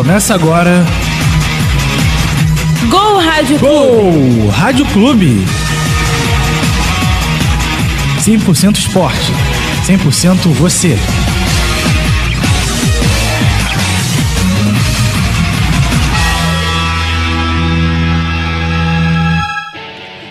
Começa agora. Gol Rádio Clube. Gol Rádio Clube. 100% esporte, 100% você.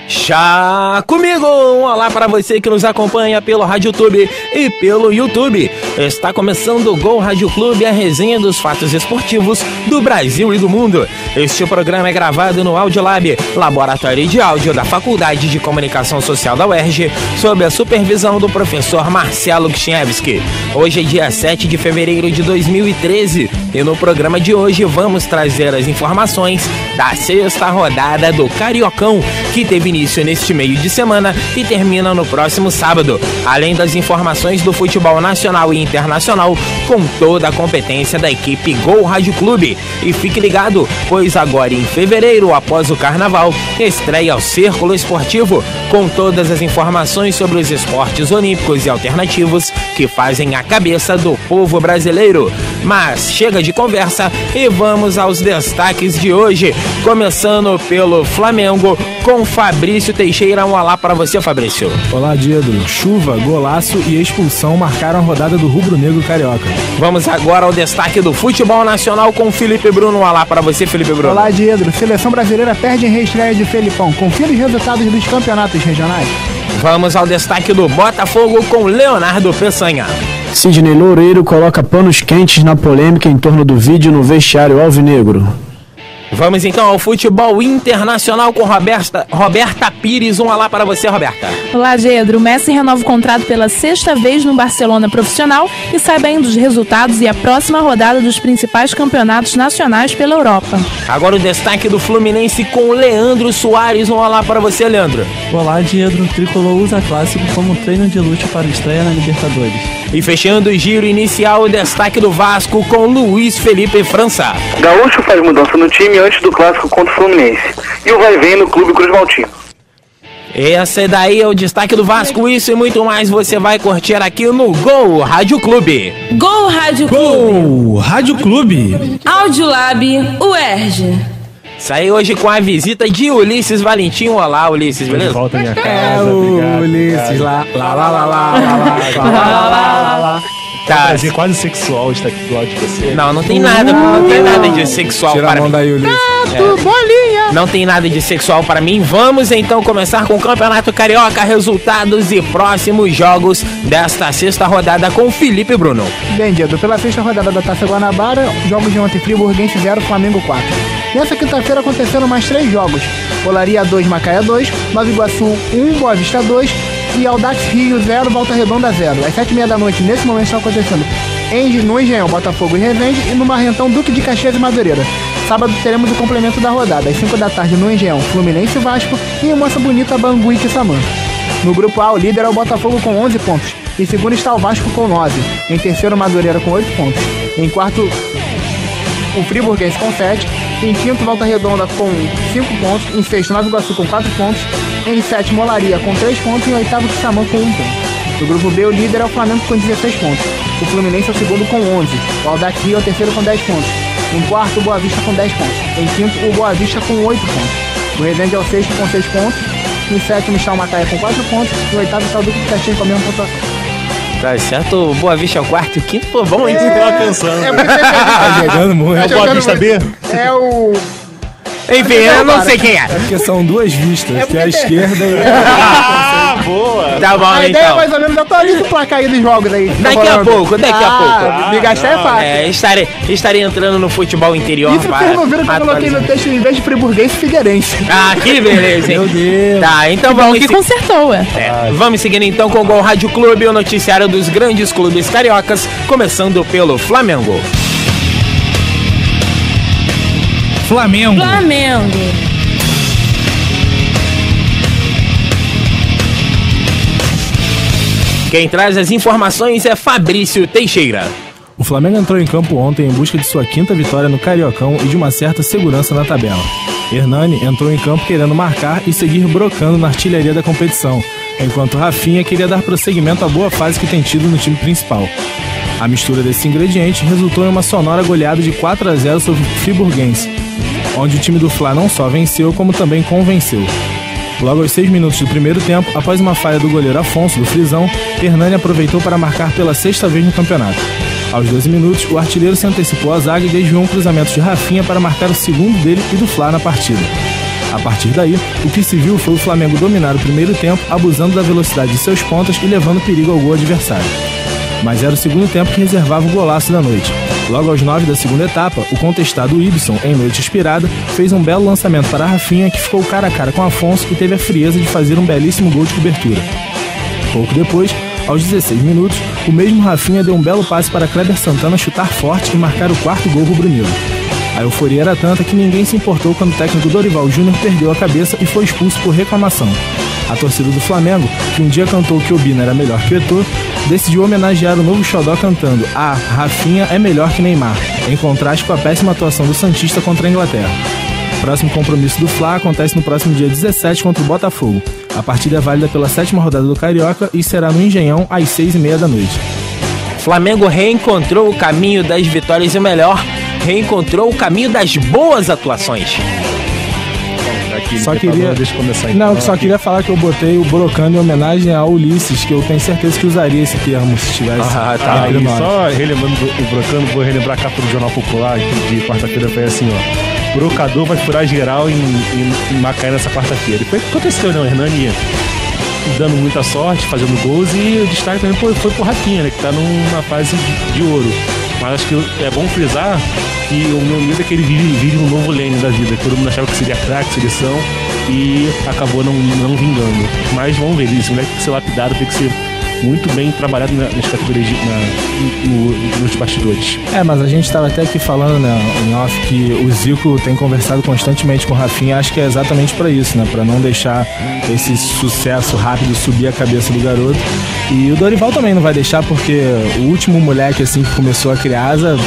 Já comigo! Um olá para você que nos acompanha pelo RádioTube e pelo YouTube. Está começando o Gol Rádio Clube, a resenha dos fatos esportivos do Brasil e do mundo. Este programa é gravado no Audiolab, Laboratório de Áudio da Faculdade de Comunicação Social da UERJ, sob a supervisão do professor Marcelo Kchniewski. Hoje é dia 7 de fevereiro de 2013 e no programa de hoje vamos trazer as informações da sexta rodada do Cariocão, que teve início neste meio de semana e termina no próximo sábado, além das informações do futebol nacional e internacional com toda a competência da equipe Gol Rádio Clube. E fique ligado, pois agora em fevereiro, após o Carnaval, estreia o Círculo Esportivo com todas as informações sobre os esportes olímpicos e alternativos que fazem a cabeça do povo brasileiro. Mas chega de conversa e vamos aos destaques de hoje, começando pelo Flamengo com Fabrício Teixeira. Um olá para você, Fabrício. Olá, Diedro. Chuva, golaço e expulsão marcaram a rodada do rubro-negro carioca. Vamos agora ao destaque do futebol nacional com Felipe Bruno. Um olá para você, Felipe Bruno. Olá, Diedro. Seleção brasileira perde em reestreia de Felipão. Confira os resultados dos campeonatos regionais. Vamos ao destaque do Botafogo com Leonardo Peçanha. Sidney Loureiro coloca panos quentes na polêmica em torno do vídeo no vestiário alvinegro. Vamos então ao futebol internacional com Roberta Pires. Um olá para você, Roberta. Olá, Gedro. Messi renova o contrato pela sexta vez no Barcelona profissional e sai bem dos resultados e a próxima rodada dos principais campeonatos nacionais pela Europa. Agora o destaque do Fluminense com Leandro Soares. Um olá para você, Leandro. Olá, Diedro. O Tricolor usa clássico como treino de luxo para estreia na Libertadores. E fechando o giro inicial, o destaque do Vasco com Luiz Felipe França. Gaúcho faz mudança no time antes do clássico contra o Fluminense. E o vai vem no Clube Cruz Maltino. Esse daí é o destaque do Vasco. Isso e muito mais você vai curtir aqui no Gol Rádio Clube. Gol Rádio Clube. Gol Rádio Clube. Audiolab UERJ. Saí hoje com a visita de Ulisses Valentim. Olá, Ulisses, beleza? Volta minha casa. Obrigado, Ulisses, lá. Tá. É quase sexual estar aqui do lado de você. Não tem nada, não tem nada de sexual Tira para a mão mim. daí, Ulisses. Bolinha! Não tem nada de sexual para mim. Vamos então começar com o Campeonato Carioca, resultados e próximos jogos desta sexta rodada com Felipe Bruno. Bem, Diedro, pela sexta rodada da Taça Guanabara, jogos de ontem: Friburguense 0, Flamengo 4. Nessa quinta-feira aconteceram mais 3 jogos: Olaria 2, Macaé 2, Nova Iguaçu 1, Boa Vista 2 e Audax Rio 0, Volta Redonda 0. Às 7h30 da noite, nesse momento, está acontecendo no Engenhão, Botafogo e Resende, e no Marrentão, Duque de Caxias e Madureira. Sábado teremos o complemento da rodada, às 5 da tarde no Engenhão, Fluminense e Vasco, e em Moça Bonita, Bangu e Quissamã. No grupo A, o líder é o Botafogo com 11 pontos, em segundo está o Vasco com 9, em terceiro Madureira com 8 pontos, em quarto o Friburguense com 7, em quinto Volta Redonda com 5 pontos, em sexto Nova Iguaçu com 4 pontos, em sétimo Olaria com 3 pontos e em oitavo Quissamã com 1 ponto. No grupo B, o líder é o Flamengo com 16 pontos, o Fluminense é o segundo com 11, o Audax Rio é o terceiro com 10 pontos, em quarto o Boa Vista com 10 pontos, em quinto o Boa Vista com 8 pontos, o Resende é o sexto com 6 pontos, em sétimo está o Macaé com 4 pontos e em oitavo está o Duque de Caxias com a mesma pontuação. Tá certo, o Boa Vista é o quarto e o quinto, pô, vamos aí. Tava pensando. Tá jogando muito. É o Boa Vista B? É o... Enfim, eu não sei quem é. É porque são duas vistas, que é a esquerda e Ah, boa! Tá bom, A ideia é então. mais ou menos atualiza o placar aí dos jogos aí. Daqui a pouco. Me gastar é fácil. Estarei entrando no futebol interior. Isso vocês não viram que eu coloquei no texto em vez de Friburguense Figueirense. Ah, que beleza, hein? Meu Deus. Tá, então Bom vamos que consertou, ué. vamos seguindo então com o Gol Rádio Clube, o noticiário dos grandes clubes cariocas, começando pelo Flamengo. Flamengo. Quem traz as informações é Fabrício Teixeira. O Flamengo entrou em campo ontem em busca de sua 5ª vitória no Cariocão e de uma certa segurança na tabela. Hernani entrou em campo querendo marcar e seguir brocando na artilharia da competição, enquanto Rafinha queria dar prosseguimento à boa fase que tem tido no time principal. A mistura desses ingredientes resultou em uma sonora goleada de 4-0 sobre o Friburguense, onde o time do Fla não só venceu, como também convenceu. Logo aos 6 minutos do primeiro tempo, após uma falha do goleiro Afonso, do Frisão, Hernani aproveitou para marcar pela 6ª vez no campeonato. Aos 12 minutos, o artilheiro se antecipou à zaga e desviou um cruzamento de Rafinha para marcar o segundo dele e do Fla na partida. A partir daí, o que se viu foi o Flamengo dominar o primeiro tempo, abusando da velocidade de seus pontas e levando perigo ao gol adversário. Mas era o segundo tempo que reservava o golaço da noite. Logo aos 9 da segunda etapa, o contestado Ibson, em noite inspirada, fez um belo lançamento para Rafinha, que ficou cara a cara com Afonso e teve a frieza de fazer um belíssimo gol de cobertura. Pouco depois, aos 16 minutos, o mesmo Rafinha deu um belo passe para Kleber Santana chutar forte e marcar o 4º gol rubro-negro. A euforia era tanta que ninguém se importou quando o técnico Dorival Júnior perdeu a cabeça e foi expulso por reclamação. A torcida do Flamengo, que um dia cantou que Obina era melhor que o Eto'o, decidiu homenagear o novo xodó cantando Rafinha é melhor que Neymar, em contraste com a péssima atuação do santista contra a Inglaterra. O próximo compromisso do Fla acontece no próximo dia 17 contra o Botafogo. A partida é válida pela 7ª rodada do Carioca e será no Engenhão às 6h30 da noite. Flamengo reencontrou o caminho das vitórias e o melhor, reencontrou o caminho das boas atuações. Só queria... Deixa eu começar então. Não, só queria falar que eu botei o Brocando em homenagem ao Ulisses, que eu tenho certeza que usaria esse termo se tivesse. E só relembrando o Brocando, vou relembrar a capa do Jornal Popular, que de quarta-feira foi assim, ó. Brocador vai furar geral em Macaé nessa quarta-feira. E foi o que aconteceu, né? O Hernani dando muita sorte, fazendo gols, e o destaque também foi pro Rafinha, né? Que tá numa fase de ouro. Mas acho que é bom frisar que o meu medo é que ele vive um novo Lênin da vida, que todo mundo achava que seria craque, seleção, e acabou não vingando. Mas vamos ver, esse moleque tem que ser lapidado, tem que ser muito bem trabalhado nas categorias nos bastidores. Mas a gente estava até aqui falando, né, em off, que o Zico tem conversado constantemente com o Rafinha. Acho que é exatamente para isso, né, para não deixar esse sucesso rápido subir a cabeça do garoto. E o Dorival também não vai deixar, porque o último moleque assim que começou a criar asa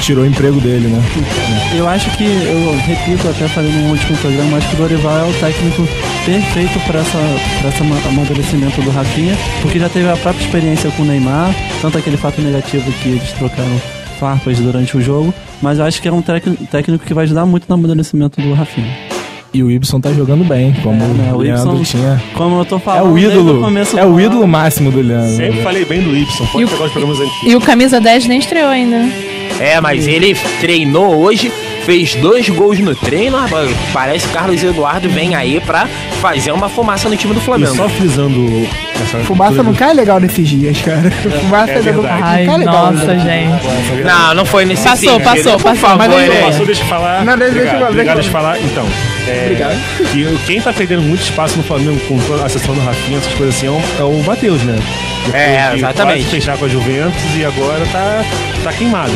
tirou o emprego dele, né? Eu acho que, eu repito, até falei no último programa, acho que o Dorival é o técnico perfeito para esse amadurecimento do Rafinha, porque já teve a própria experiência com o Neymar, tanto aquele fato negativo que eles trocaram farpas durante o jogo, mas eu acho que é um técnico que vai ajudar muito no amadurecimento do Rafinha. E o Ibson tá jogando bem, como o Leandro tinha. Como eu tô falando, é o ídolo, o ídolo máximo do Leandro. Sempre falei bem do Ibson, pode pegar os programas antigos. E o camisa 10 nem estreou ainda. Mas ele treinou hoje, fez 2 gols no treino, rapaz. Parece que Carlos Eduardo vem aí pra fazer uma fumaça no time do Flamengo. E só frisando... Fumaça não cai legal nesses dias, cara. Fumaça não cai legal. Nossa, gente. Não foi nesse sentido. Passou. Passou, deixa eu falar. Não, deixa eu falar. Então, que quem tá perdendo muito espaço no Flamengo com toda a sessão do Rafinha, essas coisas assim, é o Matheus, né? Depois exatamente. Quase fechar com a Juventus e agora tá queimado.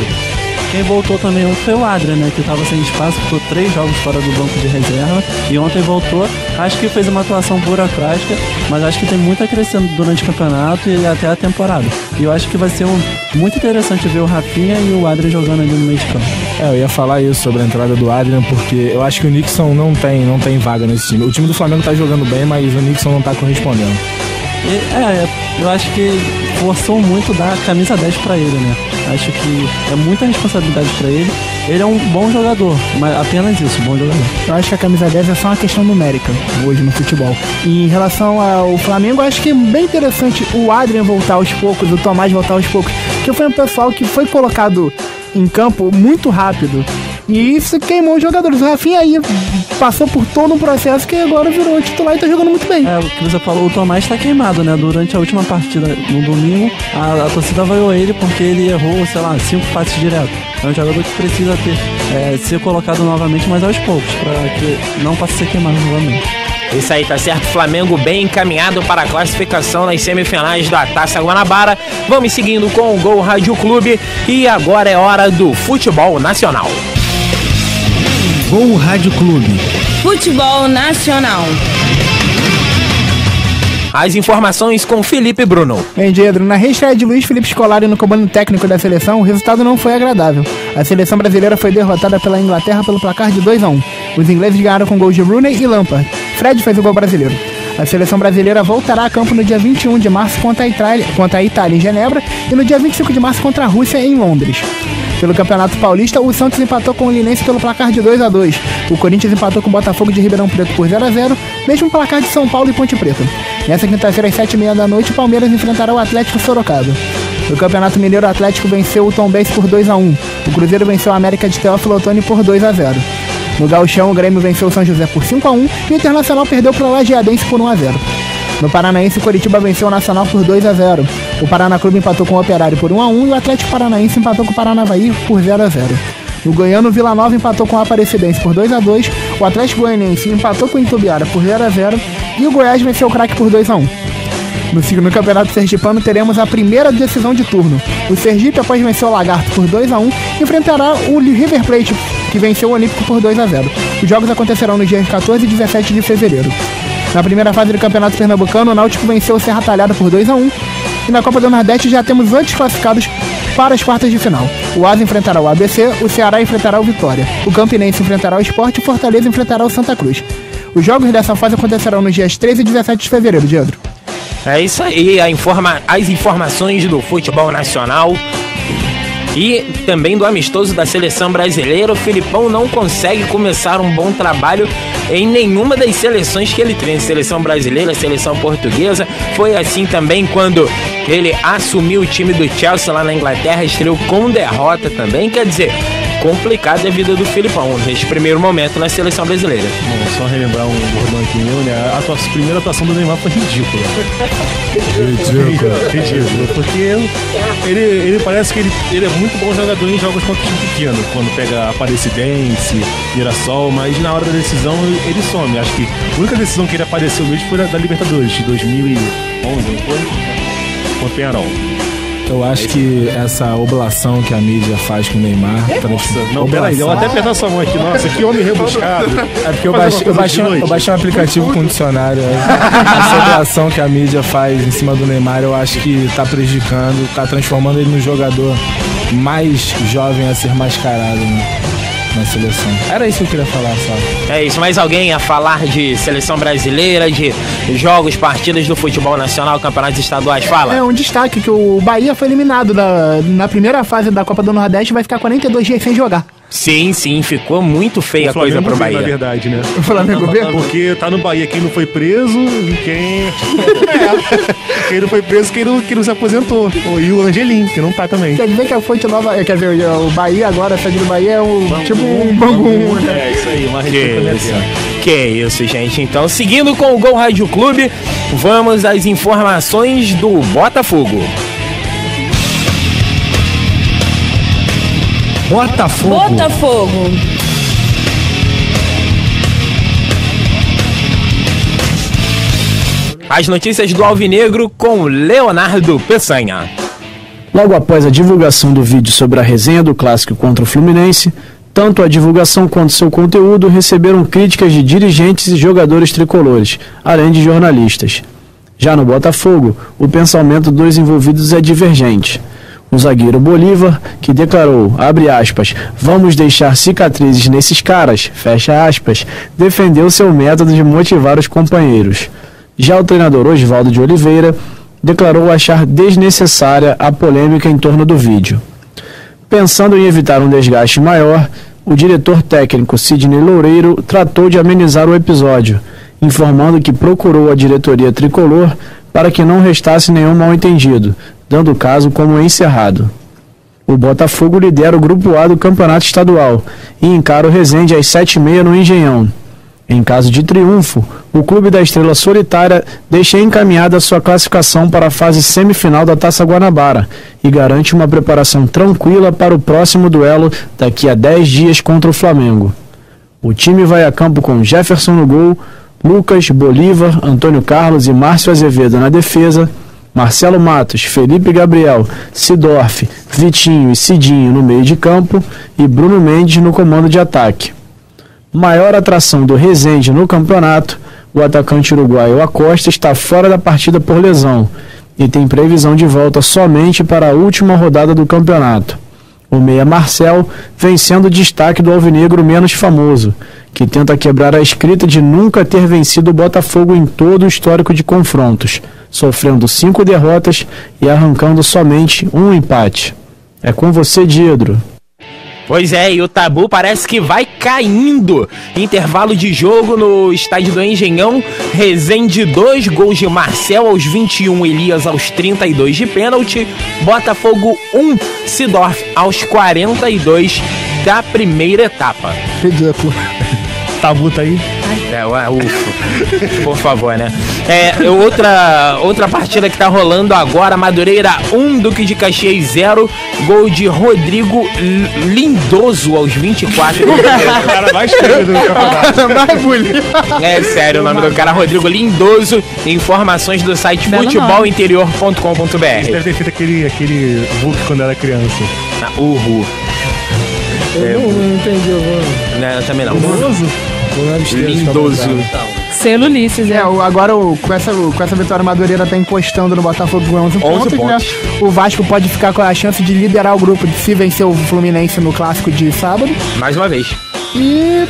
Quem voltou também foi o Adrian, né? Que tava sem espaço, ficou 3 jogos fora do banco de reserva e ontem voltou. Acho que fez uma atuação burocrática, mas acho que tem muito a crescer durante o campeonato e até a temporada. E eu acho que vai ser muito interessante ver o Rafinha e o Adrian jogando ali no meio de campo. Eu ia falar isso sobre a entrada do Adrian, porque eu acho que o Nixon não tem vaga nesse time. O time do Flamengo tá jogando bem, mas o Nixon não tá correspondendo. Eu acho que forçou muito dar a camisa 10 pra ele, né? Acho que é muita responsabilidade pra ele. Ele é um bom jogador, mas apenas isso, bom jogador. Eu acho que a camisa 10 é só uma questão numérica hoje no futebol. E em relação ao Flamengo, eu acho que é bem interessante o Adrian voltar aos poucos, o Tomás voltar aos poucos, porque foi um pessoal que foi colocado em campo muito rápido. E isso queimou os jogadores. O Rafinha aí passou por todo um processo que agora virou titular e tá jogando muito bem. O que você falou, o Tomás tá queimado, né? Durante a última partida, no domingo, a torcida vaiou ele porque ele errou, 5 passes direto. É um jogador que precisa ser colocado novamente, mas aos poucos, pra que não passe a ser queimado novamente. Isso aí, tá certo. Flamengo bem encaminhado para a classificação nas semifinais da Taça Guanabara. Vamos seguindo com o Gol Rádio Clube e agora é hora do futebol nacional. Gol Rádio Clube. Futebol nacional. As informações com Felipe Bruno. Bem, Pedro, na reestreia de Luiz Felipe Scolari no comando técnico da seleção, o resultado não foi agradável. A seleção brasileira foi derrotada pela Inglaterra pelo placar de 2-1. Os ingleses ganharam com gols de Rooney e Lampard. Fred fez o gol brasileiro. A seleção brasileira voltará a campo no dia 21 de março contra a Itália em Genebra e no dia 25 de março contra a Rússia em Londres. Pelo Campeonato Paulista, o Santos empatou com o Linense pelo placar de 2-2. O Corinthians empatou com o Botafogo de Ribeirão Preto por 0-0, mesmo placar de São Paulo e Ponte Preta. Nessa quinta-feira, às 7h30 da noite, o Palmeiras enfrentará o Atlético Sorocaba. No Campeonato Mineiro, o Atlético venceu o Tombense por 2-1. O Cruzeiro venceu a América de Teófilo Otoni por 2-0. No Gauchão, o Grêmio venceu o São José por 5-1 e o Internacional perdeu para o Lajeadense por 1-0. No Paranaense, o Coritiba venceu o Nacional por 2-0. O Paraná Clube empatou com o Operário por 1-1 e o Atlético Paranaense empatou com o Paranavaí por 0-0. No Goiano, o Vila Nova empatou com o Aparecidense por 2-2. O Atlético Goianiense empatou com o Itubiara por 0-0 e o Goiás venceu o Craque por 2-1. No Campeonato Sergipano teremos a primeira decisão de turno. O Sergipe, após vencer o Lagarto por 2-1, enfrentará o River Plate, que venceu o Olímpico por 2-0. Os jogos acontecerão nos dias 14 e 17 de fevereiro. Na primeira fase do Campeonato Pernambucano, o Náutico venceu o Serra Talhada por 2-1. E na Copa do Nordeste já temos 8 classificados para as quartas de final. O Asa enfrentará o ABC, o Ceará enfrentará o Vitória, o Campinense enfrentará o Sport e o Fortaleza enfrentará o Santa Cruz. Os jogos dessa fase acontecerão nos dias 13 e 17 de fevereiro, Diandro. É isso aí, as informações do futebol nacional e também do amistoso da seleção brasileira. O Filipão não consegue começar um bom trabalho em nenhuma das seleções que ele treina, seleção brasileira, seleção portuguesa. Foi assim também quando ele assumiu o time do Chelsea lá na Inglaterra, estreou com derrota também. Quer dizer, complicada a vida do Filipão neste primeiro momento na seleção brasileira. Bom, só relembrar um bordão aqui meu, né? A primeira atuação do Neymar foi ridícula. Ridícula, porque ele parece que ele é muito bom jogador em jogos contra o time pequeno, quando pega Aparecidense, Mirassol, mas na hora da decisão ele some. Acho que a única decisão que ele apareceu mesmo foi da Libertadores de 2011, não foi? Contra o Peñarol. Eu acho que essa oblação que a mídia faz com o Neymar... Nossa, não, peraí, eu até apertar sua mão aqui. Nossa, que homem rebuscado. É porque eu baixei um aplicativo com um dicionário. Essa oblação que a mídia faz em cima do Neymar, eu acho que tá prejudicando, tá transformando ele no jogador mais jovem a ser mascarado, né, na seleção. Era isso que eu queria falar, sabe? É isso, mais alguém a falar de seleção brasileira, de jogos, partidas do futebol nacional, campeonatos estaduais? Fala. É um destaque que o Bahia foi eliminado na primeira fase da Copa do Nordeste e vai ficar 42 dias sem jogar. Sim, ficou muito feia a coisa pro Bahia. Na verdade, né? O Flamengo vê? Porque tá no Bahia quem não foi preso e quem não foi preso, quem não se aposentou. E o Angelim, que não tá também. Quer dizer que a fonte nova, quer dizer, o Bahia agora, a sede do Bahia é tipo um Bangu, né? É isso aí, uma receita. Que isso, gente. Então, seguindo com o Gol Rádio Clube, vamos às informações do Botafogo. Botafogo. As notícias do Alvinegro com Leonardo Peçanha. Logo após a divulgação do vídeo sobre a resenha do clássico contra o Fluminense, tanto a divulgação quanto seu conteúdo receberam críticas de dirigentes e jogadores tricolores, além de jornalistas. Já no Botafogo, o pensamento dos envolvidos é divergente. O zagueiro Bolívar, que declarou, abre aspas, vamos deixar cicatrizes nesses caras, fecha aspas, defendeu seu método de motivar os companheiros. Já o treinador Oswaldo de Oliveira declarou achar desnecessária a polêmica em torno do vídeo. Pensando em evitar um desgaste maior, o diretor técnico Sidney Loureiro tratou de amenizar o episódio, informando que procurou a diretoria tricolor para que não restasse nenhum mal-entendido, dando o caso como encerrado. O Botafogo lidera o Grupo A do Campeonato Estadual e encara o Resende às 7h30 no Engenhão. Em caso de triunfo, o Clube da Estrela Solitária deixa encaminhada sua classificação para a fase semifinal da Taça Guanabara e garante uma preparação tranquila para o próximo duelo daqui a 10 dias contra o Flamengo. O time vai a campo com Jefferson no gol, Lucas, Bolívar, Antônio Carlos e Márcio Azevedo na defesa, Marcelo Matos, Felipe Gabriel, Sidorf, Vitinho e Cidinho no meio de campo e Bruno Mendes no comando de ataque. Maior atração do Resende no campeonato, o atacante uruguaio Acosta está fora da partida por lesão e tem previsão de volta somente para a última rodada do campeonato. O meia Marcel vem sendo o destaque do alvinegro menos famoso, que tenta quebrar a escrita de nunca ter vencido o Botafogo em todo o histórico de confrontos, sofrendo 5 derrotas e arrancando somente um empate. É com você, Diedro. Pois é, e o tabu parece que vai caindo. Intervalo de jogo no estádio do Engenhão. Resende 2, gols de Marcel aos 21, Elias aos 32 de pênalti. Botafogo 1, Sidorf aos 42 da primeira etapa. Ridículo. Tabu tá aí. Ufa. Por favor, né? Outra partida que tá rolando agora, Madureira 1, Duque de Caxias 0, gol de Rodrigo Lindoso aos 24. O cara mais feio do campeonato. Mais bonito. É sério, o nome do cara, Rodrigo Lindoso. Informações do site futebolinterior.com.br. Ele deve ter feito aquele Hulk quando era criança. Urro. Eu não entendi o nome. Não, eu também não. Lindoso. Selo Ulisses, Agora com essa vitória, a Madureira tá encostando no Botafogo com 11 pontos, né? O Vasco pode ficar com a chance de liderar o grupo se vencer o Fluminense no clássico de sábado. Mais uma vez. E...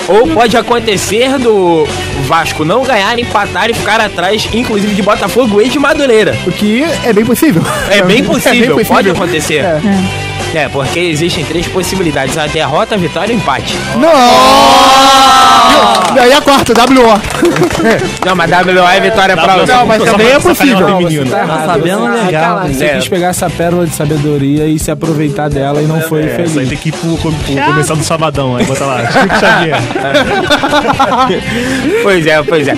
Ou pode acontecer do Vasco não ganhar, empatar e ficar atrás, inclusive de Botafogo e de Madureira. O que é bem possível. É bem possível, pode acontecer. É. Porque existem 3 possibilidades: a derrota, a vitória e o empate. E aí a quarta, WO. Não, mas WO é vitória pra você. Não, mas também é possível. Tá sabendo legal. Você quis pegar essa pérola de sabedoria e se aproveitar dela e não foi feliz. Isso aí tem que ir pro começar do sabadão, aí bota lá. Chico Xavier. Pois é.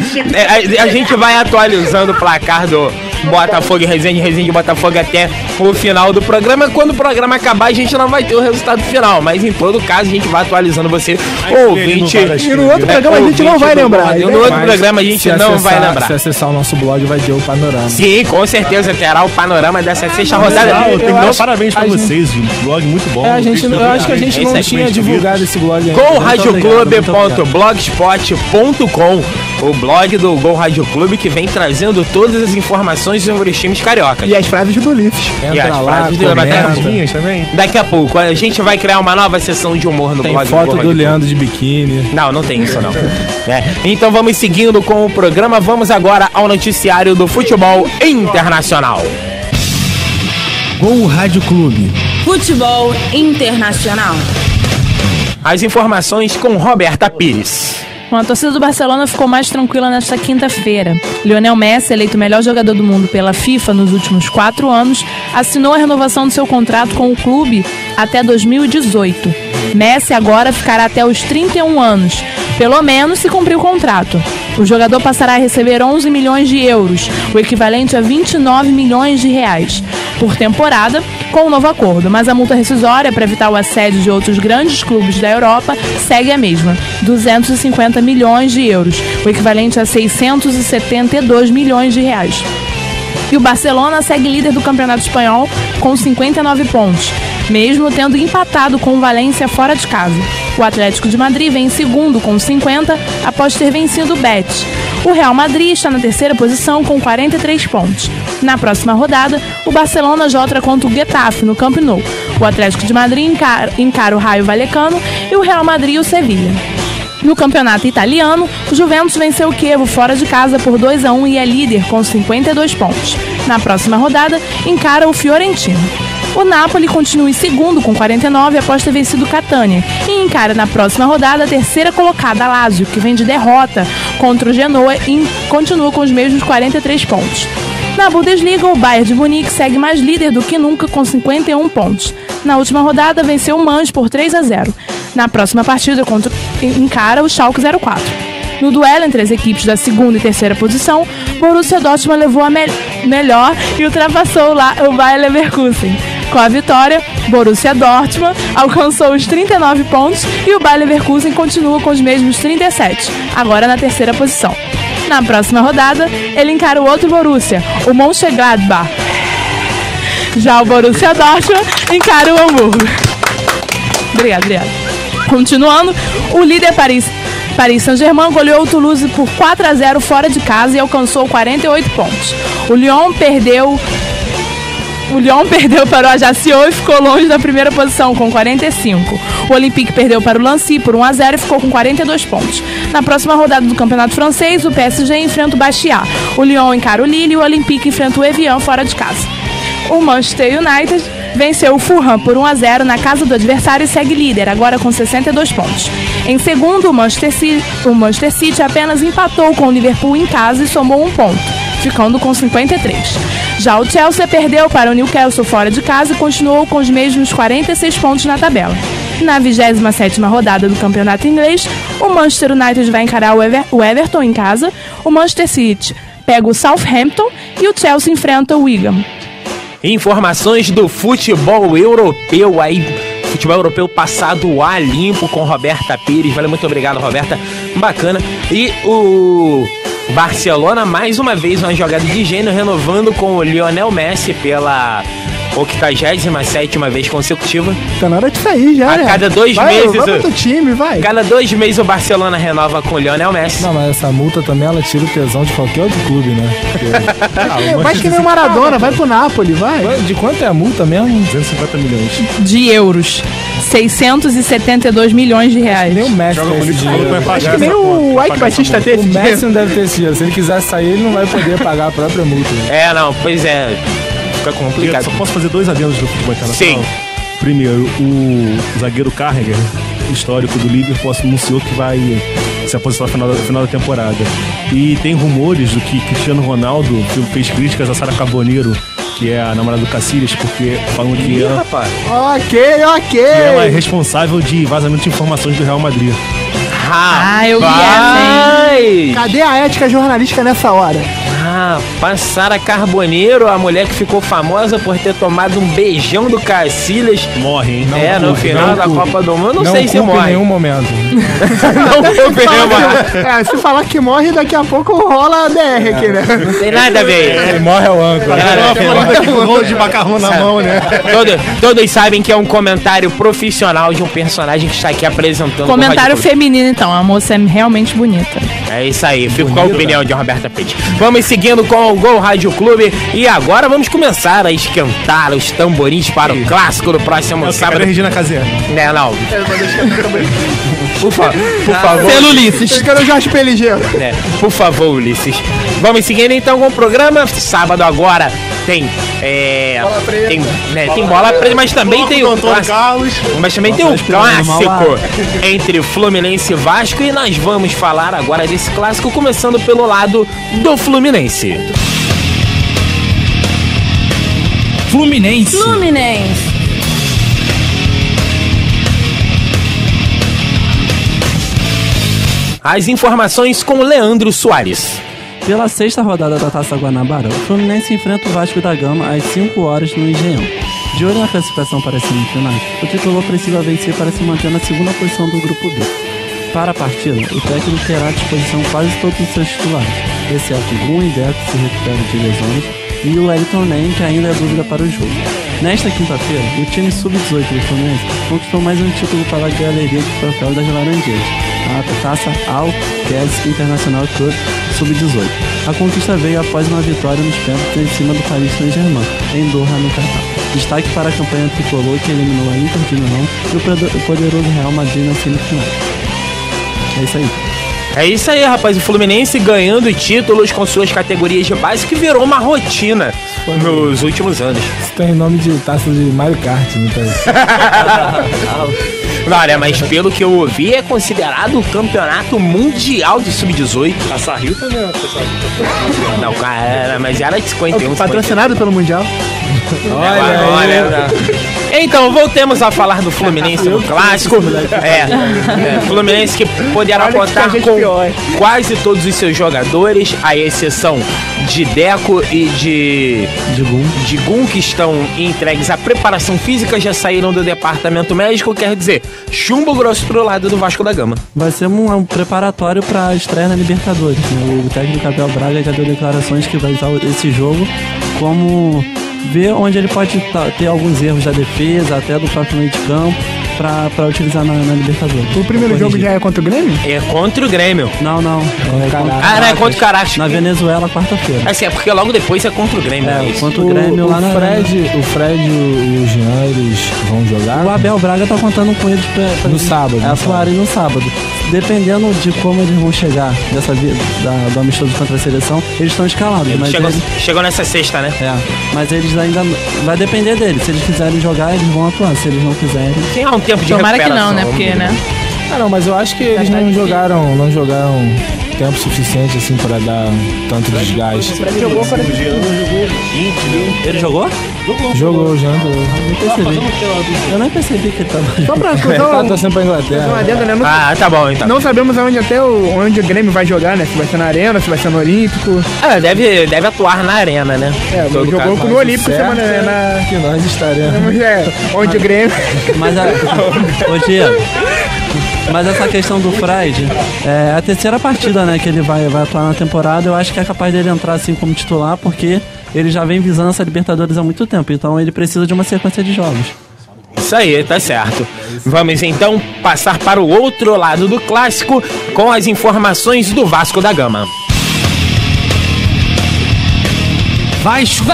A gente vai atualizando o placar do Botafogo e Resende Botafogo até o final do programa. Quando o programa acabar, a gente não vai ter o resultado final, mas em todo caso a gente vai atualizando você, ouvinte. E no outro programa a gente não vai lembrar. No outro programa a gente não vai lembrar. Se acessar o nosso blog vai ter o panorama. Sim, com certeza terá o panorama dessa sexta rodada. Parabéns pra vocês, um blog muito bom. Eu acho que a gente não tinha divulgado esse blog ainda. golradioclube.blogspot.com, o blog do Gol Rádio Clube, que vem trazendo todas as informações sobre os times cariocas. E as frases do Ulisses. Entra lá, comenta. também. Daqui a pouco a gente vai criar uma nova sessão de humor no Tem blog foto Gol do Rádio Leandro de biquíni. Não tem isso não. Então vamos seguindo com o programa. Vamos agora ao noticiário do futebol internacional. Gol Rádio Clube. Futebol internacional. As informações com Roberta Pires. A torcida do Barcelona ficou mais tranquila nesta quinta-feira. Lionel Messi, eleito o melhor jogador do mundo pela FIFA nos últimos 4 anos, assinou a renovação do seu contrato com o clube até 2018. Messi agora ficará até os 31 anos, pelo menos se cumprir o contrato. O jogador passará a receber 11 milhões de euros, o equivalente a 29 milhões de reais, por temporada, com o novo acordo, mas a multa rescisória para evitar o assédio de outros grandes clubes da Europa segue a mesma, 250 milhões de euros, o equivalente a 672 milhões de reais. E o Barcelona segue líder do Campeonato Espanhol com 59 pontos, mesmo tendo empatado com o Valência fora de casa. O Atlético de Madrid vem em segundo com 50 após ter vencido o Betis. O Real Madrid está na terceira posição com 43 pontos. Na próxima rodada, o Barcelona joga contra o Getafe no Camp Nou. O Atlético de Madrid encara o Raio Vallecano e o Real Madrid o Sevilha. No campeonato italiano, o Juventus venceu o Chievo fora de casa por 2-1 e é líder com 52 pontos. Na próxima rodada, encara o Fiorentina. O Napoli continua em segundo com 49 após ter vencido o Catania e encara na próxima rodada a terceira colocada, a Lazio, que vem de derrota contra o Genoa e continua com os mesmos 43 pontos. Na Bundesliga, o Bayern de Munique segue mais líder do que nunca com 51 pontos. Na última rodada, venceu o Mainz por 3-0. Na próxima partida, encara o Schalke 04. No duelo entre as equipes da segunda e terceira posição, Borussia Dortmund levou a melhor e ultrapassou o Bayer Leverkusen. Com a vitória, Borussia Dortmund alcançou os 39 pontos e o Bayer Leverkusen continua com os mesmos 37, agora na terceira posição. Na próxima rodada, ele encara o outro Borussia, o Mönchengladbach. Já o Borussia Dortmund encara o Hamburgo. Obrigado. Continuando, o líder Paris Saint-Germain goleou o Toulouse por 4-0 fora de casa e alcançou 48 pontos. O Lyon perdeu O Lyon perdeu para o Ajaccio e ficou longe da primeira posição com 45. O Olympique perdeu para o Nancy por 1-0 e ficou com 42 pontos. Na próxima rodada do Campeonato Francês, o PSG enfrenta o Bastia. O Lyon encara o Lille e o Olympique enfrenta o Evian fora de casa. O Manchester United venceu o Fulham por 1-0 na casa do adversário e segue líder, agora com 62 pontos. Em segundo, o Manchester City apenas empatou com o Liverpool em casa e somou 1 ponto, ficando com 53. Já o Chelsea perdeu para o Newcastle fora de casa e continuou com os mesmos 46 pontos na tabela. Na 27ª rodada do Campeonato Inglês, o Manchester United vai encarar o Everton em casa, o Manchester City pega o Southampton e o Chelsea enfrenta o Wigan. Informações do futebol europeu aí. Futebol europeu passado a limpo com Roberta Pires. Valeu, muito obrigado, Roberta. Bacana. E o Barcelona, mais uma vez, uma jogada de gênio, renovando com o Lionel Messi pela 87ª vez consecutiva. Tá na hora de sair já, né? A cada 2 meses... Vai pro time, vai. Cada 2 meses o Barcelona renova com o Lionel Messi. Não, mas essa multa também, ela tira o tesão de qualquer outro clube, né? Porque... vai que nem o Maradona, vai pro Napoli, vai. De quanto é a multa mesmo? 250 milhões. De euros. 672 milhões de reais. Nem o Messi tem esse dinheiro. Acho que nem o Ike Batista teve esse O dinheiro. Messi não deve ter esse dinheiro. Se ele quiser sair, ele não vai poder pagar a própria multa. É, não, pois é. Fica complicado. Só posso fazer 2 adendos do futebol internacional? Sim. Primeiro, o zagueiro Carragher, histórico do Liverpool, anunciou que vai se aposentar no final da temporada. E tem rumores do que Cristiano Ronaldo fez críticas a Sara Carbonero, que é a namorada do Cacilhas, porque falam que ela, Rapaz. Ok. que ela é responsável de vazamento de informações do Real Madrid. Eu vi essa, hein? Cadê a ética jornalística nessa hora? Rapaz, Sara Carbonero, a mulher que ficou famosa por ter tomado um beijão do Cacilhas. Morre, hein? No final da Copa do Mundo, não sei se culpa morre. em nenhum momento. Não culpa em nenhum momento. Se falar que morre, daqui a pouco rola a DR aqui, né? Não tem nada a ver. Ele morre ao âncora. Aqui com um rolo de macarrão na mão, né? Todos sabem que é um comentário profissional de um personagem que está aqui apresentando. Comentário o Rádio Clube. feminino, então. A moça é realmente bonita. É isso aí, fico com a opinião de Roberta Pires. Vamos seguindo com o Gol Rádio Clube e agora vamos começar a esquentar os tamborins para o clássico do próximo sábado. Cadê a Regina Casé? Não. Por favor. Pelo Ulisses. Eu quero o Jorge Peligeiro. Por favor, Ulisses. Vamos seguindo então com o programa. Sábado agora tem tem bola presa, mas também tem o clássico. Mas também tem o clássico entre Fluminense e Vasco e nós vamos falar agora desse clássico, começando pelo lado do Fluminense. Fluminense. As informações com Leandro Soares. Pela 6ª rodada da Taça Guanabara, o Fluminense enfrenta o Vasco da Gama às 5 horas no Engenhão. De olho na classificação para as semifinais, o tricolor precisa vencer para se manter na 2ª posição do grupo B. Para a partida, o técnico terá à disposição quase todos os seus titulares, exceto Gun e Deco, que se recupera de lesões, e o Wellington Nem, que ainda é dúvida para o jogo. Nesta quinta-feira, o time sub-18 do Fluminense conquistou mais um título para a galeria de troféus das Laranjeiras, a Taça Al-Qais International Cup Sub-18. A conquista veio após uma vitória nos pênaltis em cima do Paris Saint-Germain, em Doha, no Catar. Destaque para a campanha tricolor que eliminou a Inter de Milão e o poderoso Real Madrid na semifinal. É isso aí. É isso aí, rapaz. O Fluminense ganhando títulos com suas categorias de base, que virou uma rotina nos últimos anos. Isso tem nome de taça de Mario Kart, não tem? Olha, mas pelo que eu ouvi, é considerado o campeonato mundial de sub-18. Taça Rio também é Não, cara, mas era de 51. Patrocinado pelo Mundial. Olha. Então, voltemos a falar do Fluminense no clássico. Fluminense que poderá contar com quase todos os seus jogadores, à exceção de Deco e de Gun, que estão entregues à preparação física, já saíram do departamento médico, quer dizer, chumbo grosso pro lado do Vasco da Gama. Vai ser um preparatório para a estreia na Libertadores, né? O técnico Abel Braga já deu declarações que vai usar esse jogo como ver onde ele pode ter alguns erros da defesa, até do próprio meio de campo, pra utilizar na Libertadores. O primeiro jogo já é contra o Grêmio? É contra o Grêmio. Não. Não, é contra o Caracas. Na Venezuela, quarta-feira. Assim, é porque logo depois é contra o Grêmio. Contra o Grêmio lá na... O Fred e o Jean, eles vão jogar? O Abel Braga tá contando com eles pra no sábado. Atuarem no sábado. Dependendo de como eles vão chegar do amistoso contra a seleção, eles estão escalados. Mas chegou nessa sexta, né? Mas eles ainda... Vai depender deles. Se eles quiserem jogar, eles vão atuar. Se eles não quiserem... Tem um tempo de Tomara que recuperação. não, né? Porque, né? Não, mas eu acho que eles não jogaram tempo suficiente assim pra dar tanto desgaste. Ele jogou para Ele jogou? Jogou, já. Eu nem percebi que ele tava... Só pra Tá sempre pra Inglaterra. Ah, tá bom, então. Não sabemos onde o Grêmio vai jogar, né? Se vai ser na Arena, se vai ser no Olímpico. Deve atuar na Arena, né? Jogou no Olímpico semana na... Que nós estaremos. Onde o Grêmio... Ô, Diego... Mas essa questão do Fred, é a terceira partida, né, que ele vai atuar na temporada. Eu acho que é capaz dele entrar assim como titular, porque ele já vem visando essa Libertadores há muito tempo. Então ele precisa de uma sequência de jogos. Isso aí, tá certo. Vamos então passar para o outro lado do clássico com as informações do Vasco da Gama. Vasco.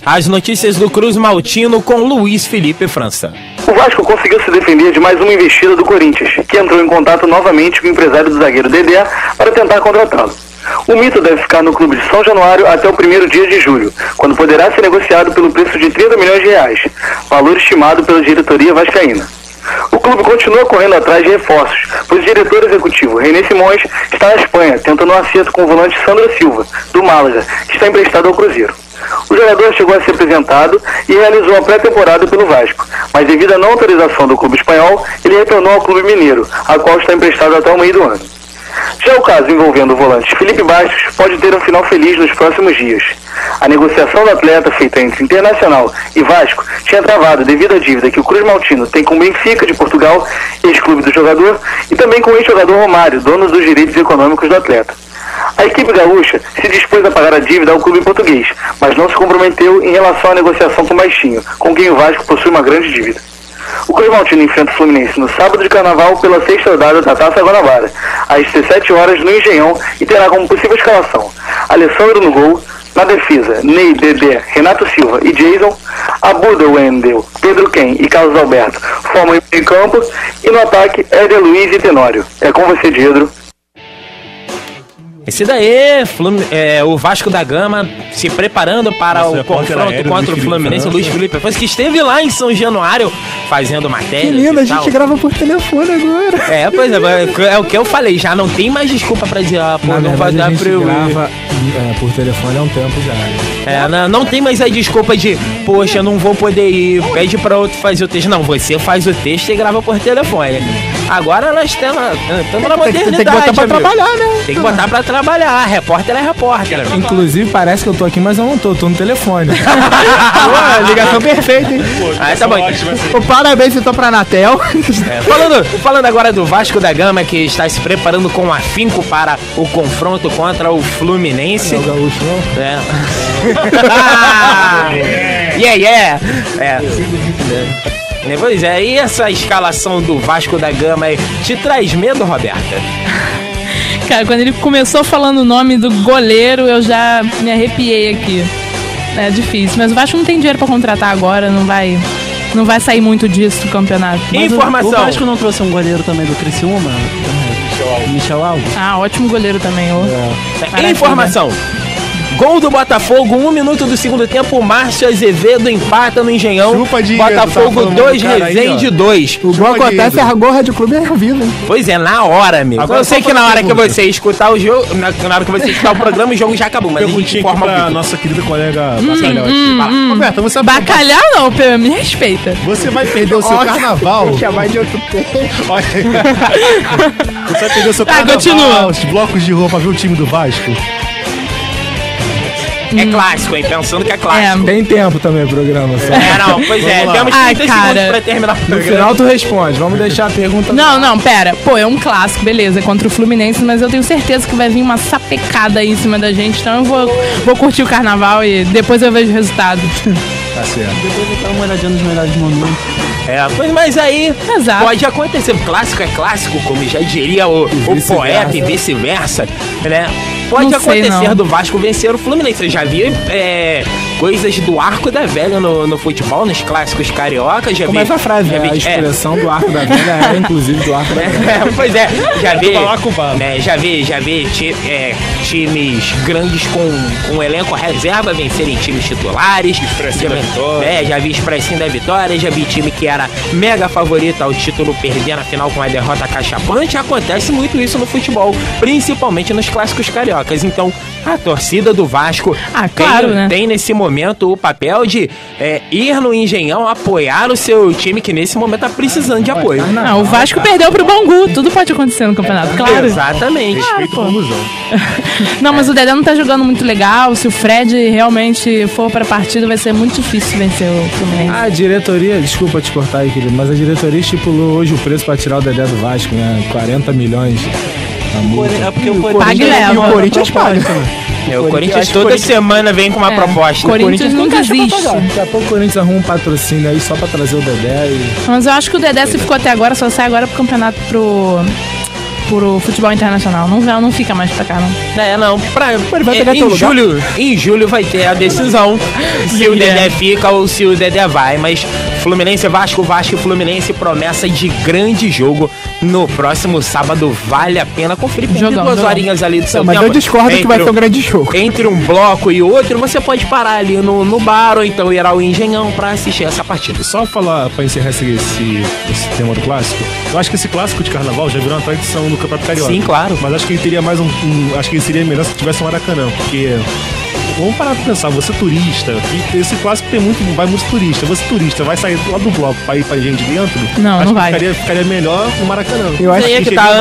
As notícias do Cruz Maltino com Luiz Felipe França. O Vasco conseguiu se defender de mais uma investida do Corinthians, que entrou em contato novamente com o empresário do zagueiro Dedé para tentar contratá-lo. O mito deve ficar no clube de São Januário até o 1º dia de julho, quando poderá ser negociado pelo preço de 30 milhões de reais, valor estimado pela diretoria vascaína. O clube continua correndo atrás de reforços, pois o diretor executivo René Simões está na Espanha, tentando um acerto com o volante Sandro Silva, do Málaga, que está emprestado ao Cruzeiro. O jogador chegou a ser apresentado e realizou a pré-temporada pelo Vasco, mas devido à não autorização do clube espanhol, ele retornou ao clube mineiro, a qual está emprestado até o meio do ano. Já o caso envolvendo o volante Felipe Bastos pode ter um final feliz nos próximos dias. A negociação do atleta feita entre Internacional e Vasco tinha travado devido à dívida que o Cruz Maltino tem com o Benfica de Portugal, ex-clube do jogador, e também com o ex-jogador Romário, dono dos direitos econômicos do atleta. A equipe gaúcha se dispôs a pagar a dívida ao clube português, mas não se comprometeu em relação à negociação com o Baixinho, com quem o Vasco possui uma grande dívida. O Cruz Maltino enfrenta o Fluminense no sábado de carnaval pela 6ª rodada da Taça Guanabara, às 17 horas no Engenhão, e terá como possível escalação Alessandro no gol, na defesa Ney, Dedé, Renato Silva e Jason, Abuda, Wendel, Pedro Ken e Carlos Alberto formam o meio campo, e no ataque Éder Luiz e Tenório. É com você, Diedro. Esse daí, o Vasco da Gama se preparando para o confronto contra o Fluminense. Luiz Felipe França, que esteve lá em São Januário fazendo matéria. Que lindo, a gente grava por telefone agora. Pois é o que eu falei, já não tem mais desculpa pra dizer, não vai dar pra eu grava por telefone há um tempo já. Não tem mais a desculpa de, poxa, não vou poder ir, pede pra outro fazer o texto. Não, você faz o texto e grava por telefone. Agora nós estamos na modernidade. Tem que botar pra trabalhar, né? Tem que botar pra trabalhar. Repórter é repórter. Inclusive, parece que eu tô aqui, mas eu não tô no telefone. Ligação perfeita, hein? Tá bom. Parabéns então pra Anatel. Falando agora do Vasco da Gama, que está se preparando com afinco para o confronto contra o Fluminense. Não é o Gaúcho, não? Pois é, e essa escalação do Vasco da Gama aí, te traz medo, Roberta? Cara, quando ele começou falando o nome do goleiro, eu já me arrepiei aqui. É difícil, mas o Vasco não tem dinheiro pra contratar agora, não vai sair muito disso do campeonato. Mas informação. O Vasco não trouxe um goleiro também do Criciúma? Michel Alves. Ótimo goleiro também. Informação. Gol do Botafogo, 1 minuto do segundo tempo, Márcio Azevedo empata no Engenhão. Botafogo 2, Resende 2. O gol acontece, a Gol Rádio Clube é ao vivo, hein? Pois é, na hora, amigo. Agora, eu sei que na hora que você escutar o jogo, na hora que você escutar o programa, o jogo já acabou. Mas perguntinha aqui pra nossa querida colega Bacalhau. Roberta, você vai Bacalhau não, Pedro, me respeita. Você vai perder o seu carnaval. Vou chamar de outro tempo. Você vai perder o seu carnaval, continua. os blocos de rua pra ver o time do Vasco? É clássico, hein? Pensando que é clássico. Tem tempo também o programa. Só. Não, pois é. Temos 30 segundos pra terminar o No programa. final tu responde. Vamos deixar a pergunta... Não, pera. Pô, é um clássico, beleza, contra o Fluminense, mas eu tenho certeza que vai vir uma sapecada aí em cima da gente, então eu vou curtir o carnaval e depois eu vejo o resultado. Tá certo. Depois eu vou dar uma olhadinha nos melhores momentos. Pois, mas aí Exato. pode acontecer. Clássico é clássico, como já diria o poeta e vice-versa, né? Pode Não sei, acontecer não. do Vasco vencer o Fluminense. Eu já vi coisas do arco da velha no futebol, nos clássicos cariocas. Já Como vi, essa frase, já né? vi- A expressão do arco da velha era inclusive do arco da velha. Pois é, já vi, Balacobaco. né, já vi times grandes com elenco reserva vencerem times titulares. Expressinho da vitória. Já vi Expressinho da Vitória, já vi time que era mega favorito ao título perder na final com uma derrota cachapante. Acontece muito isso no futebol, principalmente nos clássicos cariocas. Então, a torcida do Vasco claro, né? tem nesse momento o papel de ir no Engenhão, apoiar o seu time que nesse momento tá precisando de apoio. Não, o Vasco perdeu pro Bangu, tudo pode acontecer no campeonato, claro. Exatamente. Respeito pô. conclusão. Não, mas o Dedé não tá jogando muito legal, se o Fred realmente for pra partida vai ser muito difícil vencer o Fluminense. A diretoria, desculpa te cortar aí, querido, mas a diretoria estipulou hoje o preço pra tirar o Dedé do Vasco, né? 40 milhões. na multa. É porque o Pague e Corinthians... leva. E o Corinthians paga. O Corinthians toda semana vem com uma proposta. Corinthians nunca existe. Daqui a pouco o Corinthians arruma um patrocínio aí só pra trazer o Dedé e... Mas eu acho que o Dedé, se ficou até agora, só sai agora pro campeonato pro futebol internacional. Não fica mais pra cá, não. Não. Ele vai pegar teu lugar? Em julho vai ter a decisão se o Dedé fica ou se o Dedé vai. Mas Fluminense, Vasco e Fluminense, promessa de grande jogo no próximo sábado. Vale a pena conferir. Jogão, 2 jogão. horinhas ali do seu Mas tempo. eu discordo que vai ser um grande jogo. Entre um bloco e outro, você pode parar ali no bar ou então ir ao Engenhão pra assistir essa partida. Só falar, pra encerrar esse tema do clássico, eu acho que esse clássico de carnaval já virou uma tradição no Campeonato Carioca. Sim, claro. Mas acho que ele teria mais acho que ele seria melhor se tivesse um Maracanã, porque... Vamos parar pra pensar, você turista, e esse clássico vai muito turista. Você turista, vai sair lá do bloco pra ir pra gente dentro? Não, acho não que vai. Ficaria melhor no Maracanã. Eu acho Aí é que que tá, chega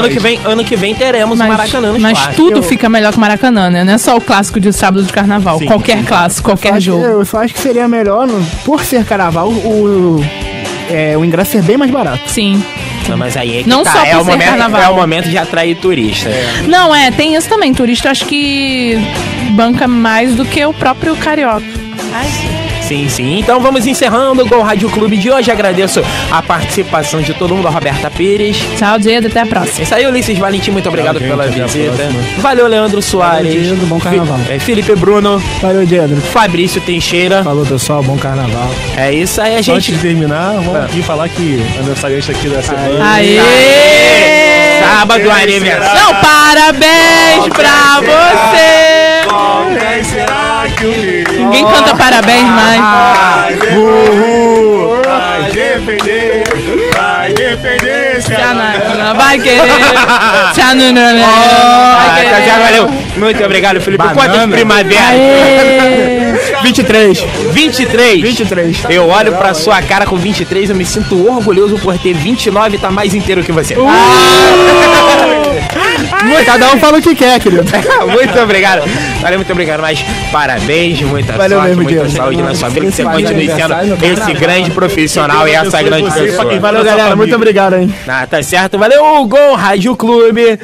ano que vem teremos o Maracanã nos Mas clássicos. tudo fica melhor que o Maracanã, né? Não é só o clássico de sábado de carnaval. Sim, Qualquer clássico, qualquer jogo. Eu só acho que seria melhor, por ser carnaval, o ingresso ser bem mais barato. Sim. Não, mas aí é que Não tá. só por é o ser momento, carnaval. é o momento de atrair turista. Não, tem isso também. Turista, eu acho que banca mais do que o próprio carioca. Sim. Então vamos encerrando o Gol Rádio Clube de hoje. Agradeço a participação de todo mundo, a Roberta Pires. Tchau, Diego. Até a próxima. Isso aí, Ulisses Valentim, muito obrigado gente, pela até a visita. próxima. Valeu, Leandro Soares. Valeu, Diego, bom carnaval. Felipe Bruno, Valeu, Diego. Fabrício Teixeira. Falou, pessoal, bom carnaval. É isso aí, a Só antes gente... de terminar, vamos aqui falar que aniversariante aqui da semana. Aê! Sábado, aniversário. Não, parabéns pra você! Quem será que o Ninguém canta parabéns mais. vai defender? Vai defender esse Tchanana, vai querer. Tchanana, vai Tá, já querer. valeu. Muito obrigado, Felipe. Banana. Quantas primaveras? Aê! 23. 23. 23. Eu olho pra sua cara com 23, eu me sinto orgulhoso por ter 29 e tá mais inteiro que você. Cada um fala o que quer, querido. Muito obrigado. Valeu, muito obrigado. Mas parabéns, muita Valeu sorte, mesmo, muita Diego. saúde na sua vida. Que você Feliz continue aniversário sendo no esse carnaval. grande profissional e essa grande pessoa. Valeu, galera. Muito obrigado, hein. Tá certo, valeu, o Gol Rádio Clube.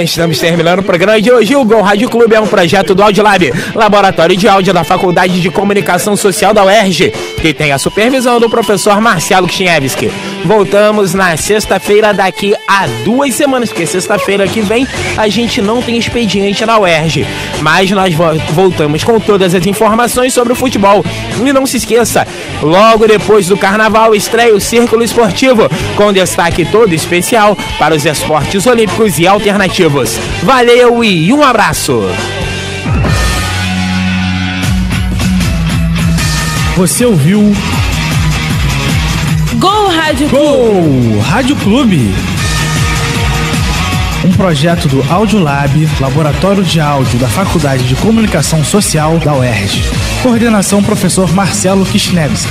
Estamos terminando o programa de hoje. O Gol Rádio Clube é um projeto do Audiolab, Laboratório de Áudio da Faculdade de Comunicação Social da UERJ, que tem a supervisão do professor Marcelo Kchniewski. Voltamos na sexta-feira daqui a 2 semanas, porque sexta-feira que vem a gente não tem expediente na UERJ, mas nós voltamos com todas as informações sobre o futebol. E não se esqueça, logo depois do Carnaval estreia o Círculo Esportivo, com destaque todo especial para os esportes olímpicos e alternativos. Valeu e um abraço! Você ouviu Gol Rádio Gol Rádio Clube, um projeto do Audiolab, Laboratório de Áudio da Faculdade de Comunicação Social da UERJ. Coordenação professor Marcelo Kchniewski.